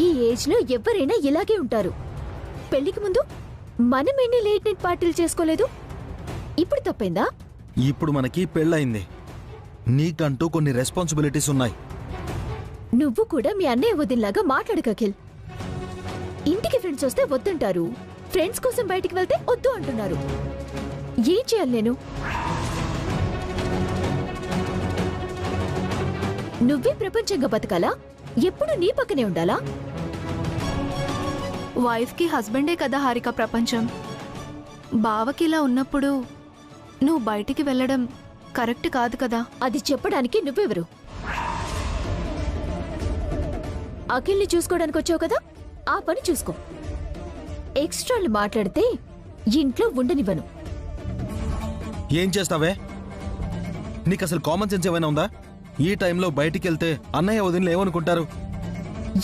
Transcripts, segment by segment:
ఈ ఏజ్ లో ఎవరైనా ఇలాగే ఉంటారు. పెళ్లికి ముందు మనం ఎన్ని లేట్ నైట్ పార్టీలు చేసుకోలేదు? ఇప్పుడు తప్పైందా? ఇప్పుడు మనకి పెళ్ళయింది. నీకంటూ కొన్ని రెస్పాన్సిబిలిటీస్ ఉన్నాయి. నువ్వు కూడా మీ అన్నయ్య వదినలాగా మాట్లాడక అఖిల్. ఇంటికి ఫ్రెండ్స్ వస్తే వద్దంటారు, ఫ్రెండ్స్ కోసం బయటికి వెళ్తే వద్దు అంటున్నారు. ఏం చేయాలి నేను? నువ్వే ప్రపంచంగా బతకాలా? ఎప్పుడు నీ పక్కనే ఉండాలా? వైఫ్ కి హస్బెండే కదా హారిక ప్రపంచం. బావకిలా ఉన్నప్పుడు నువ్వు బయటికి వెళ్ళడం కరెక్ట్ కాదు కదా. అది చెప్పడానికి నువ్వెవరు? అఖిల్ని చూసుకోవడానికి వచ్చావు కదా, ఆ పని చూసుకో. ఎక్స్ట్రాలు మాట్లాడితే ఇంట్లో ఉండనివ్వను. ఏం చేస్తావే? నీకు అసలు కామన్ సెన్స్ ఏమైనా ఉందా? ఈ టైంలో బయటికి వెళ్తే అన్నయ్య వదినలు ఏమనుకుంటారు?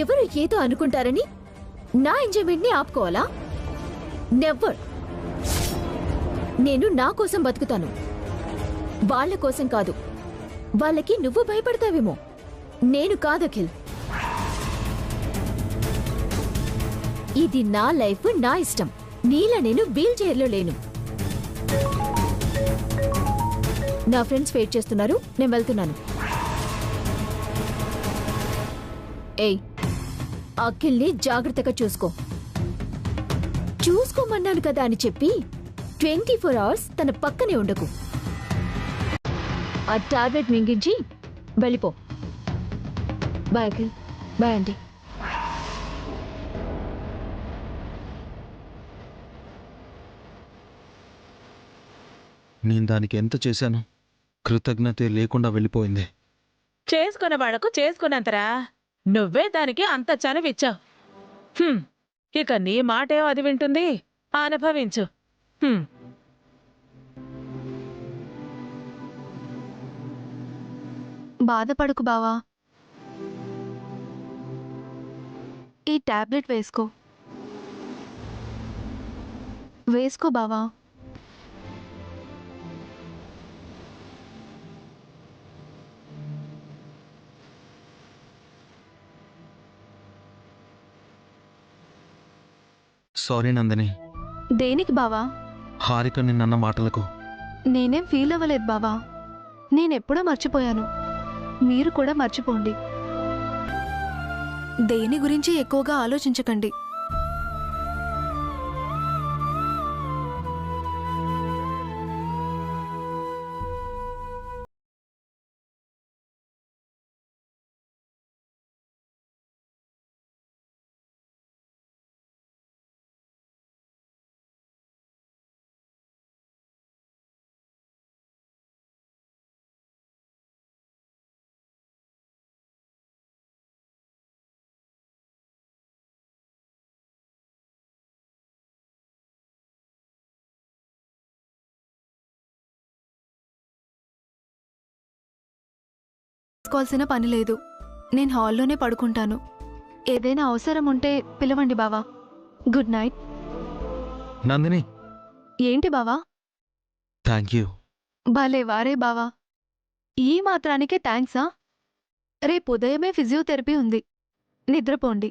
ఎవరు ఏదో అనుకుంటారని నా ఎంజాయ్మెంట్ ని ఆపుకోవాలా? నెవర్. నేను నా కోసం బతుకుతాను, వాళ్ళ కోసం కాదు. వాళ్ళకి నువ్వు భయపడతావేమో, నేను కాదు అఖిల్. ఇది నా లైఫ్, నా ఇష్టం. నీలా నేను వీల్ చైర్లో లేను. నా ఫ్రెండ్స్ వెయిట్ చేస్తున్నారు, నేను వెళ్తున్నాను. ఏయ్, అఖిల్ని జాగ్రత్తగా చూసుకో. చూసుకోమన్నాను కదా అని చెప్పి 24 అవర్స్ తన పక్కనే ఉండకు. ఆ టాబ్లెట్ మింగించి వెళ్ళిపో. బాయ్ అఖిల్. బాయ్ అండి. నేను దానికి ఎంత చేశాను? కృతజ్ఞత లేకుండా వెళ్ళిపోయింది. చేసుకున్న వాళ్లకు చేసుకున్నంతరా. నువ్వే దానికి అంత చనువిచ్చావు. ఇక నీ మాటేం అది వింటుంది? అనుభవించు. బాధపడకు బావా, ఈ టాబ్లెట్ వేసుకో. వేసుకో బావా. సారీ నందిని. దేనికి బావా? హారిక నిన్నన్న మాటలకు. నేనేం ఫీల్ అవ్వలేదు బావా. నేనెప్పుడో మర్చిపోయాను, మీరు కూడా మర్చిపోండి. దేని గురించి ఎక్కువగా ఆలోచించకండి. తీసుకోవాల్సిన పని లేదు, నేను హాల్లోనే పడుకుంటాను. ఏదైనా అవసరం ఉంటే పిలవండి బావా. Good night. నందిని. ఏంటి బావా? Thank you. భలే వారే బావా, ఈ మాత్రానికే థ్యాంక్సా? రేపు ఉదయమే ఫిజియోథెరపీ ఉంది, నిద్రపోండి.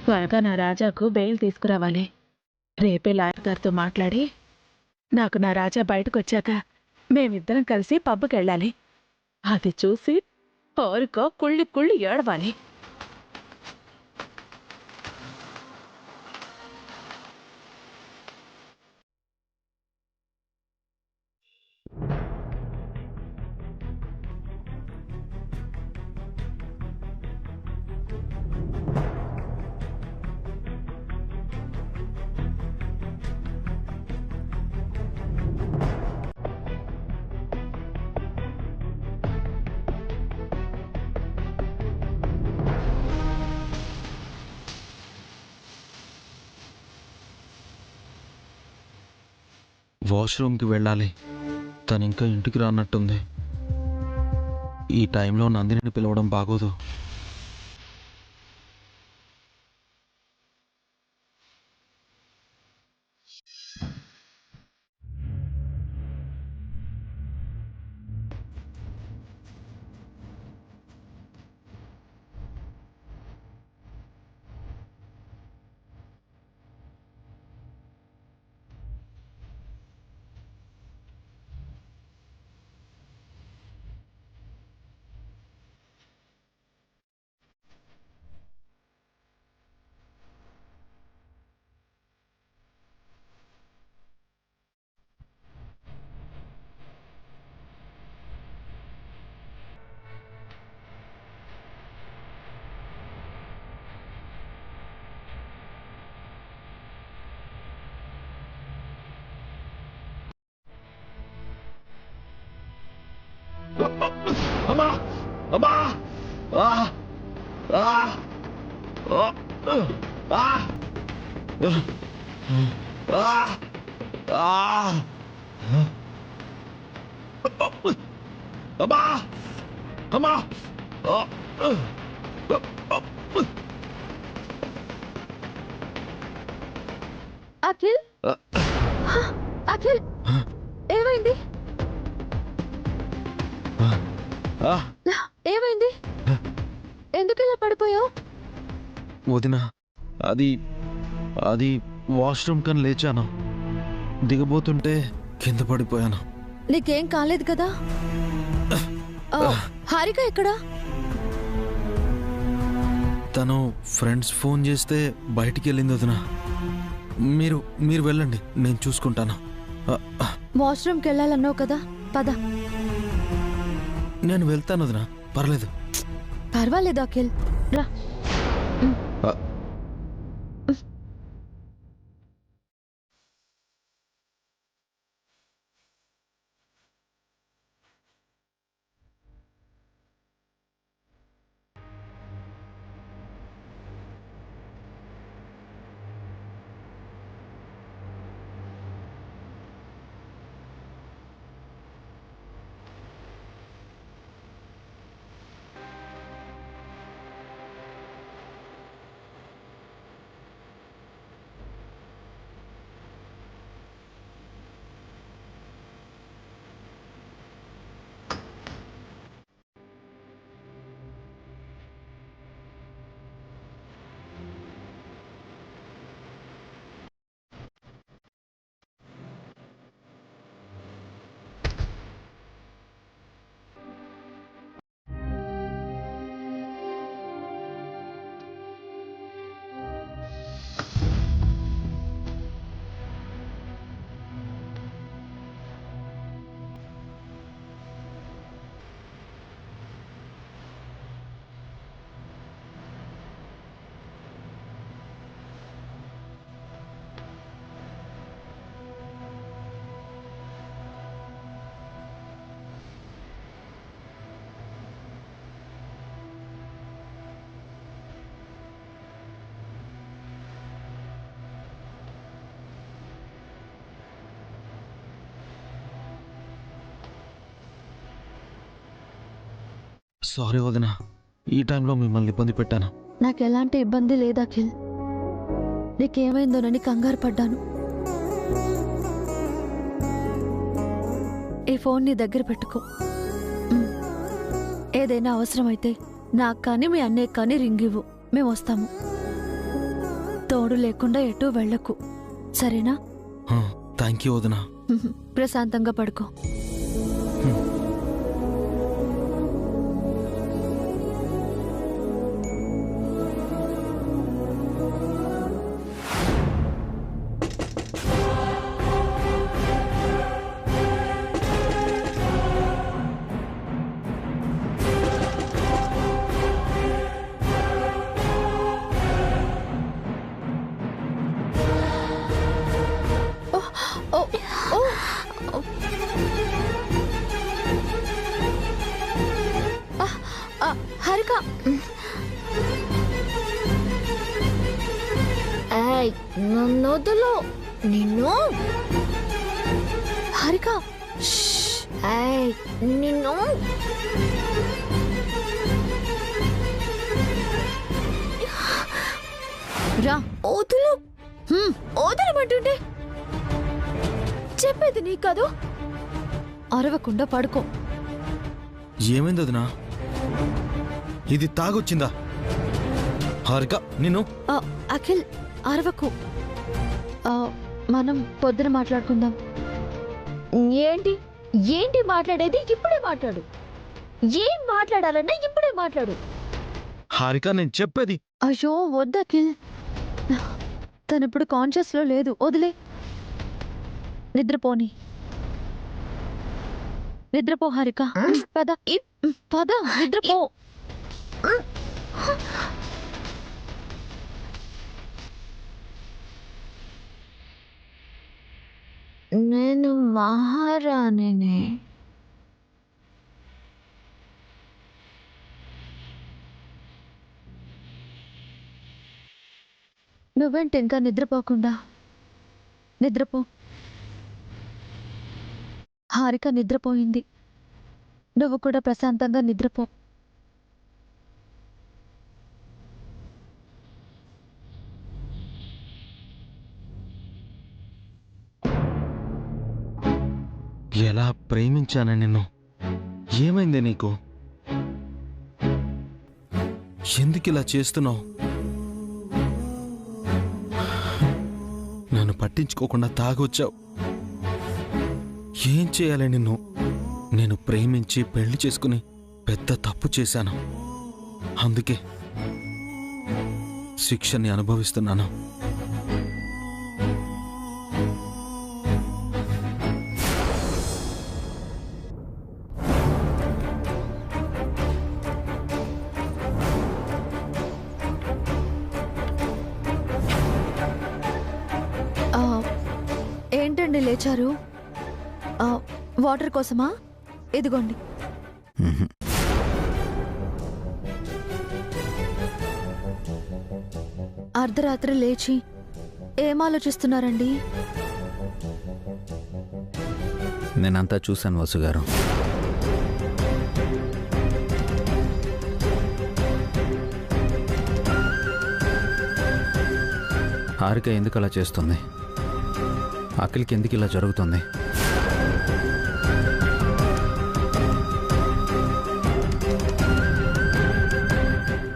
త్వరగా నా రాజాకు బెయిల్ తీసుకురావాలి. రేపే లాయర్ గారితో మాట్లాడి నాకు నా రాజా బయటకు వచ్చాక మేమిద్దరం కలిసి పబ్కి వెళ్ళాలి. అది చూసి హారిక కుళ్ళి కుళ్ళి ఏడవాలి. వాష్రూమ్కి వెళ్ళాలి. తను ఇంకా ఇంటికి రానట్టుంది. ఈ టైంలో నందినిని పిలవడం బాగోదు. అమ్మా ఆ! ఆ! ఆ! ఆ! ఆ! ఆ! అమ్మా అమ్మా ఆ! అఖిల్ అఖిల్ ఏమైంది ఆ! ఏమైంది ఎందుకు ఇలా పడిపోయావు వదినా అది అది వాష్రూమ్ కని లేచాను, దిగబోతుంటే కింద పడిపోయాను. నీకేం కాలేదు కదా హారిక ఎక్కడా తను ఫ్రెండ్స్ ఫోన్ చేస్తే బయటికి వెళ్ళింది వదినా. మీరు మీరు వెళ్ళండి, నేను చూసుకుంటాను. వాష్రూమ్కి వెళ్ళాలన్నావు కదా పద నేను వెళ్తాను వదినా, పర్లేదు. పర్వాలేదు అఖిల్ రా ఆ, సారీ వదినా, ఈ టైంలో మిమ్మల్ని ఇబ్బంది పెట్టాను. నాకు ఎలాంటి ఇబ్బంది లేదు అఖిల్ నీకేమైందోనని కంగారు పడ్డాను ఈ ఫోన్ నీ దగ్గర పెట్టుకో ఏదైనా అవసరమైతే నాకు కానీ మీ అన్నయ్య కానీ రింగ్ ఇవ్వు, మేము వస్తాము. తోడు లేకుండా ఎటూ వెళ్ళకు, సరేనా? థ్యాంక్ యూ వదినా. ప్రశాంతంగా పడుకో. హారిక నన్నొద్దులో నిన్ను హారిక నిన్ను రా వదులు వదలమంటుంటే చెప్పేది నీ కాదు, అరవకుండా పడుకో. ఏమైంది వదినా? ఇది తాగొచ్చిందా? హారిక నిన్ను. అఖిల్ అరవకు, మనం పొద్దున మాట్లాడుకుందాం. ఏంటి ఏంటి మాట్లాడేది? ఇప్పుడే మాట్లాడు. ఏం మాట్లాడాలన్నా ఇప్పుడే మాట్లాడు. హారిక నేను చెప్పేది. అయ్యో వద్దు అఖిల్, తనిప్పుడు కాన్షియస్లో లేదు, వదిలే. నిద్రపోని, నిద్రపో హారిక. పద పద నిద్రపో. నేను మహారాణిని. నువ్వేంటి ఇంకా నిద్రపోకుండా? నిద్రపో. హారిక నిద్రపోయింది. నువ్వు కూడా ప్రశాంతంగా నిద్రపో. ఎలా ప్రేమించానే నిన్ను. ఏమైంది నీకు? ఎందుకు ఇలా చేస్తున్నావు? నన్ను పట్టించుకోకుండా తాగొచ్చావు. ఏం చేయాలి నిన్ను? నేను ప్రేమించి పెళ్లి చేసుకుని పెద్ద తప్పు చేశాను. అందుకే శిక్షని అనుభవిస్తున్నాను. ఏంటండి లేచారు? వాటర్ కోసమా? ఇదిగోండి. అర్ధరాత్రి లేచి ఏం ఆలోచిస్తున్నారండి? నేనంతా చూశాను వసుగారు. హారిక ఎందుకు అలా చేస్తుంది? అఖిల్కి ఎందుకు ఇలా జరుగుతుంది?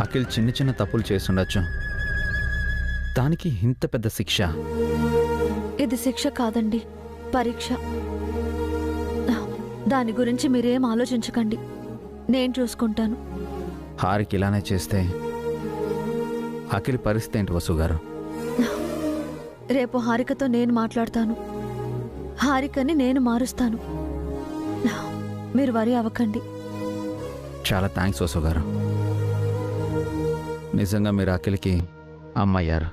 అఖిల్ చిన్న చిన్న తప్పులు చేస్తుండొచ్చు, దానికి ఇంత పెద్ద శిక్ష. ఇది శిక్ష కాదండి, పరీక్ష. దాని గురించి మీరేం ఆలోచించకండి, నేను చూసుకుంటాను. హారిక ఇలానే చేస్తే అఖిల్ పరిస్థితి ఏంటి వసుగారు? రేపు హారికతో నేను మాట్లాడతాను. హారికని నేను మారుస్తాను. మీరు వరి అవ్వకండి. చాలా థ్యాంక్స్ వసుగారు. నిజంగా మీరు అఖిల్కి అమ్మయ్యారు.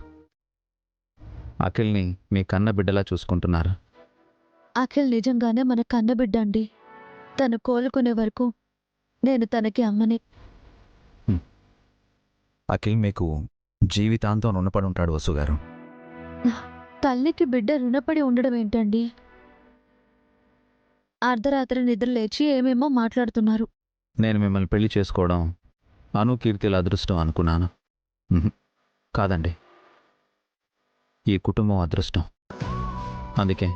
అఖిల్ని మీ కన్న బిడ్డలా చూసుకుంటున్నారు. అఖిల్ నిజంగానే మన కన్నబిడ్డ అండి. తను కోలుకునే వరకు నేను తనకి అమ్మని. అఖిల్ మీకు జీవితాంతం రుణపడి ఉంటాడు వసుగారు. తల్లికి బిడ్డ రుణపడి ఉండడం ఏంటండి? అర్ధరాత్రి నిద్ర లేచి ఏమేమో మాట్లాడుతున్నారు. నేను మిమ్మల్ని పెళ్లి చేసుకోవడం అనుకీర్తిల అదృష్టం అనుకున్నాను. కాదండి, ఈ కుటుంబం అదృష్టం. అందుకే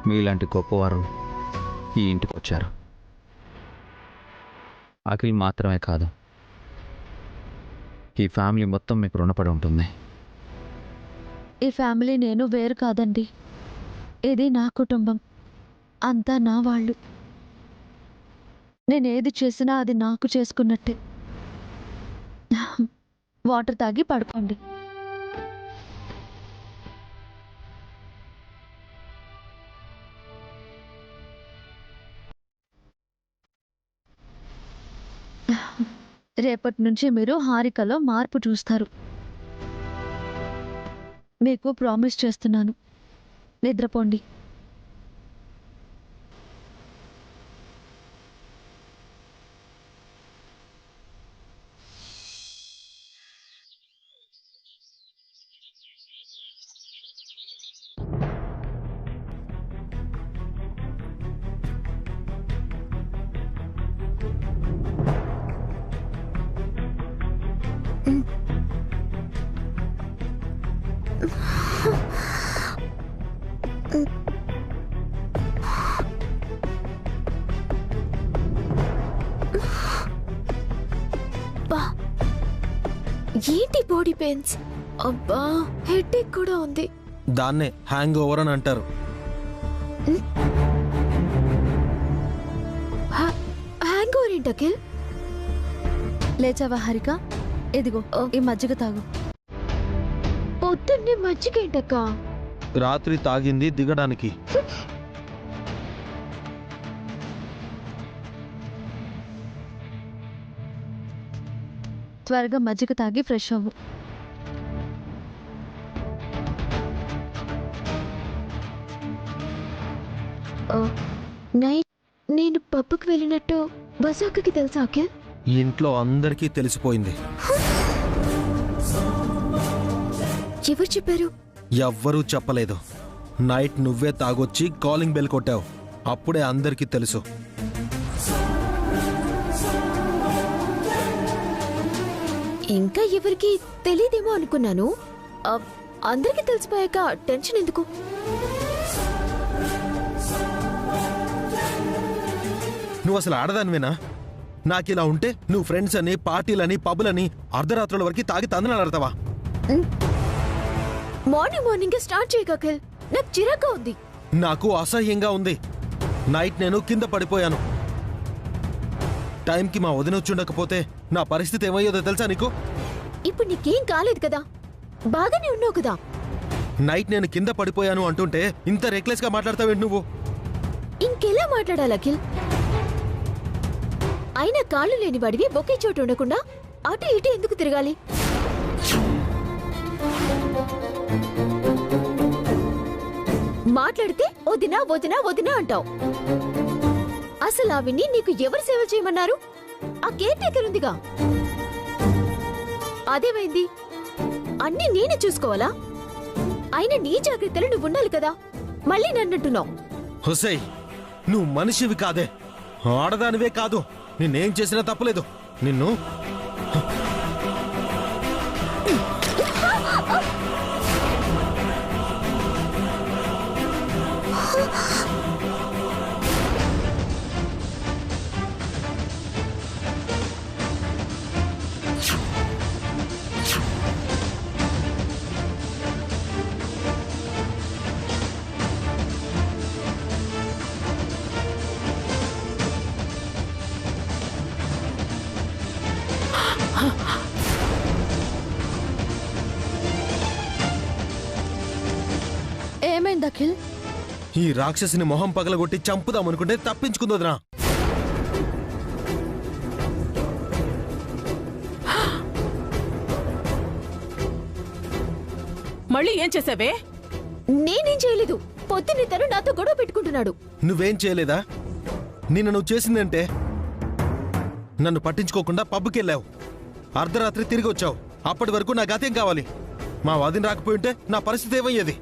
మీలాంటి గొప్పవారు ఈ ఇంటికి వచ్చారు. అఖిల్ మాత్రమే కాదు, ఈ ఫ్యామిలీ మొత్తం మీకు రుణపడి ఉంటుంది. ఈ ఫ్యామిలీ నేను వేరు కాదండి. ఇది నా కుటుంబం, అంతా నా వాళ్ళు. నేనేది చేసినా అది నాకు చేసుకున్నట్టే. వాటర్ తాగి పడుకోండి. రేపటి నుంచి మీరు హారికలో మార్పు చూస్తారు. మీకు ప్రామిస్ చేస్తున్నాను. నిద్రపోండి. ఏంటి బాడీ పెయిన్స్? అబ్బా, హెడేక్ కూడా ఉంది. దాన్నే హ్యాంగ్ ఓవర్ అని అంటారు. హ్యాంగ్ ఓవర్ ఏంటి అఖిల్? లేచావా హారిక? ఇదిగో ఈ మజ్జిగ తాగు. పొద్దున్నే మజ్జిగ ఏంటక్క? రాత్రి తాగింది దిగడానికి. త్వరగా మజ్జిగ తాగి ఫ్రెష్ అవ్వు. నైట్ నేను పప్పుకి వెళ్ళినట్టు బసాకి తెలుసా అఖిల్? ఇంట్లో అందరికీ తెలిసిపోయింది. ఎవరు చెప్పారు? ఎవ్వరూ చెప్పలేదు. నైట్ నువ్వే తాగొచ్చి కాలింగ్ బెల్ కొట్టావు. అప్పుడే అందరికీ తెలుసు. ఇంకా ఎవరికి తెలీదేమో అనుకున్నాను. అందరికీ తెలిసిపోయాక టెన్షన్ ఎందుకు? నువ్వు అసలు ఆడదానివేనా? నాకిలా ఉంటే నువ్వు ఫ్రెండ్స్ అని, పార్టీలని, పబ్బులని అర్ధరాత్రుల వరకు తాగి తందనాడతావా? మార్నింగ్ స్టార్ట్ చేయక అఖిల్, నాకు చిరాగ్గా ఉంది. నాకు అసహ్యంగా ఉంది. నైట్ నేను కింద పడిపోయాను. టైంకి మా వదిన వచ్చుండకపోతే నా పరిస్థితి ఏమయ్యేదో తెలుసా నీకు? ఇప్పుడు నీకేం కాలేదు కదా, బాగానే ఉన్నావు కదా. నైట్ నేను కింద పడిపోయాను అంటుంటే ఇంత రెక్లెస్ గా మాట్లాడతావేంటి నువ్వు? ఇంకెలా మాట్లాడాలి అఖిల్? అయినా కాళ్ళు లేని వాడివి ఒకే చోటు ఉండకుండా అటు ఇటు ఎందుకు తిరగాలి? మాట్లాడితే వదినా వదినా వదినా అంటావు. అసలు అవిని నీకు ఎవరు సేవలు చేయమన్నారు? ఆ కేర్ టేకర్ ఉందిగా, అదేమైంది? అన్నీ నేనే చూసుకోవాలా? అయినా నీ జాగ్రత్తలు నువ్వు ఉండాలి కదా, మళ్ళీ నన్నంటున్నావు. హుసై, నువ్వు మనిషివి కాదే, ఆడదానివే కాదు. నిన్నేం చేసినా తప్పలేదు. నిన్ను ఏమైంది అఖిల్? ఈ రాక్షసిని మొహం పగలగొట్టి చంపుదామనుకుంటే తప్పించుకుందోదినా. మళ్ళీ ఏం చేసావే? నేనేం చేయలేదు. పొద్దున్నే తను నాతో గొడవ పెట్టుకుంటున్నాడు. నువ్వేం చేయలేదా? నిన్న నువ్వు చేసిందంటే నన్ను పట్టించుకోకుండా పబ్బుకెళ్ళావు. అర్ధరాత్రి తిరిగి వచ్చావు. అప్పటి వరకు నా గతేం కావాలి? మా వాదిని రాకపోయింటే నా పరిస్థితి ఏమయ్యేది?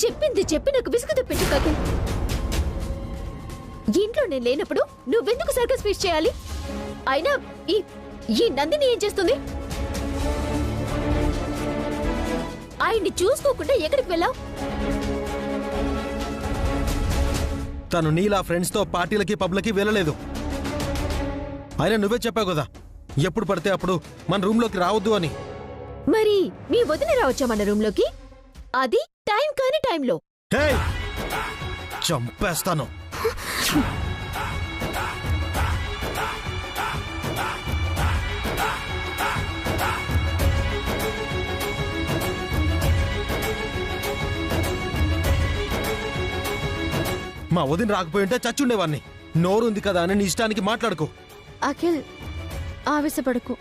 చెప్పింది చెప్పి నాకు విసుగు తెప్పించు అఖిల్. ఇంట్లో నేను లేనప్పుడు నువ్వెందుకు సర్కస్ ఫీస్ చేయాలి? అయినా ఈ నందిని ఏం చేస్తుంది? ఆయన్ని చూసుకోకుండా ఎక్కడికి వెళ్ళావు? తను నీలా ఫ్రెండ్స్ తో పార్టీలకి పబ్లకి వెళ్ళలేదు. అయినా నువ్వే చెప్పావు కదా, ఎప్పుడు పడితే అప్పుడు మన రూమ్ లోకి రావద్దు అని. మరి మీ వదిన రావచ్చా మన రూమ్ లోకి? అది టైం కాని టైంలో. హే! చంపేస్తాను. మా వదిన రాకపోయింటే చచ్చుండేవాణ్ణి. నోరుంది కదా అని నీ ఇష్టానికి మాట్లాడుకో. అఖిల్, ఆవేశపడకు,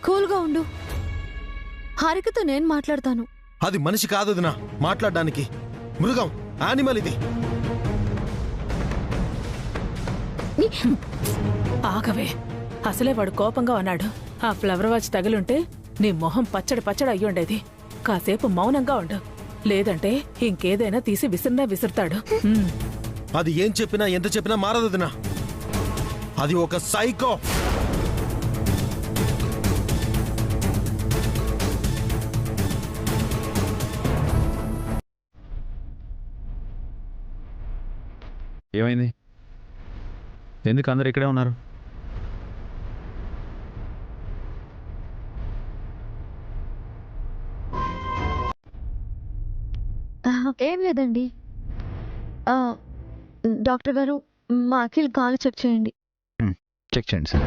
కూల్గా ఉండు. హారికతో నేను మాట్లాడతాను. అది మనిషి కాదు వదినా మాట్లాడడానికి. మృగం, యానిమల్ ఇది. ఆగవే, అసలే వాడు కోపంగా ఉన్నాడు. ఆ ఫ్లవర్ వాచ్ తగిలుంటే నీ మొహం పచ్చడి పచ్చడి అయ్యుండేది. కాసేపు మౌనంగా ఉండు, లేదంటే ఇంకేదైనా తీసి విసిరినా విసురుతాడు. అది ఏం చెప్పినా ఎంత చెప్పినా మారదు వదినా. అది ఒక సైకో. ఏమైంది? ఎందుకు అందరు ఇక్కడే ఉన్నారు? ఏం లేదండి. డాక్టర్ గారు, మా అఖిల్ కాలు చెక్ చేయండి. చెక్ చేయండి సార్.